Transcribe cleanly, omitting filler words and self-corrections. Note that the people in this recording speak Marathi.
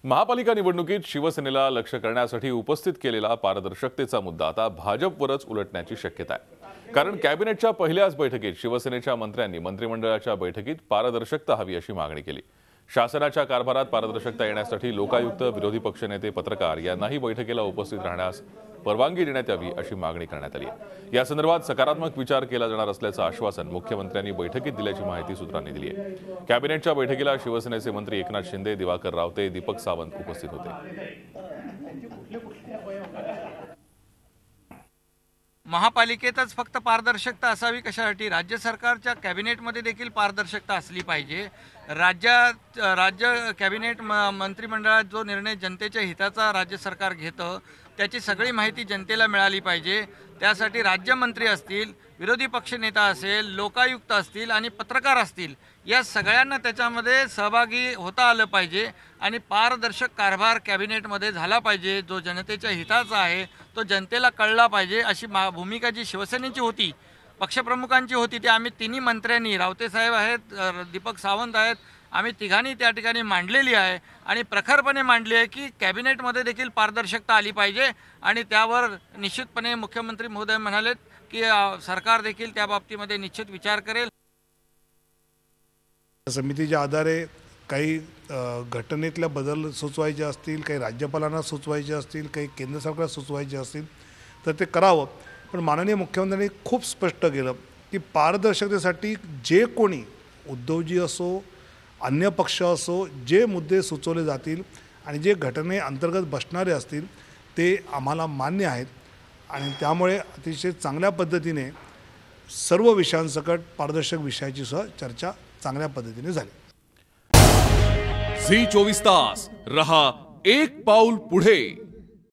महापालिका निवडणुकीत शिवसेनेला लक्ष करण्यासाठी उपस्थित केलेला पारदर्शकतेचा मुद्दा आता भाजपवरच उलटण्याची शक्यता आहे। कारण कॅबिनेटच्या पहिल्याच बैठकीत शिवसेनेच्या मंत्र्यांनी मंत्रिमंडळाच्या बैठकीत पारदर्शकता हवी अशी मागणी केली। शासनाच्या कारभारात पारदर्शकता येण्यासाठी लोकायुक्त, विरोधी पक्षनेते, पत्रकार यांनाही बैठकीला उपस्थित राहण्यास परवानगी देण्यात यावी अशी मागणी करण्यात आली आहे। या संदर्भात सकारात्मक विचार केला जाणार असल्याचं आश्वासन मुख्यमंत्र्यांनी बैठकीत दिल्याची माहिती सूत्रांनी दिली आहे। कॅबिनेटच्या बैठकीला शिवसेनेचे मंत्री एकनाथ शिंदे, दिवाकर रावते, दीपक सावंत उपस्थित होते। महापालिकेतच फक्त पारदर्शकता असावी कशासाठी? राज्य सरकारच्या कॅबिनेटमध्ये देखील पारदर्शकता असली पाहिजे। राज्य कॅबिनेट मंत्रिमंडळात जो निर्णय जनतेच्या हिताचा राज्य सरकार घेतं त्याची सगळी माहिती जनतेला मिळाली पाहिजे। त्यासाठी राज्यमंत्री असतील, विरोधी पक्षनेता असेल, लोकायुक्त असतील आणि पत्रकार असतील, या सगळ्यांना त्याच्यामध्ये सहभागी होता आलं पाहिजे आणि पारदर्शक कारभार कॅबिनेटमध्ये झाला पाहिजे। जो जनतेच्या हिताचा आहे तो जनतेला कळला पाहिजे अशी भूमिका जी शिवसेनेची होती, पक्षप्रमुखांची होती, ती आम्ही तिन्ही मंत्र्यांनी, रावते साहेब आहेत, दीपक सावंत आहेत, आम्ही तिघांनी त्या ठिकाणी मांडलेली आहे आणि प्रखरपणे मांडली आहे की कॅबिनेटमध्ये देखील पारदर्शकता आली पाहिजे आणि त्यावर निश्चितपणे मुख्यमंत्री महोदय म्हणालेत की सरकार देखील त्या बाबतीमध्ये निश्चित विचार करेल। समितीच्या आधारे काही घटनेतल्या बदल सुचवायचे असतील, काही राज्यपालांना सुचवायचे असतील, काही केंद्र सरकारला सुचवायचे असतील तर ते करावं। पण माननीय मुख्यमंत्र्यांनी खूप स्पष्ट केलं की पारदर्शकतेसाठी जे कोणी उद्धवजी असो, अन्य पक्ष असो, जे मुद्दे सुचवले जातील आणि जे घटने अंतर्गत बसणारे असतील ते आम्हाला मान्य आहेत आणि त्यामुळे अतिशय चांगल्या पद्धतीने सर्व विषयांसकट पारदर्शक विषयाची चर्चा चांगल्या पद्धतीने झाली। झी 24 तास रहा एक पाऊल पुढे।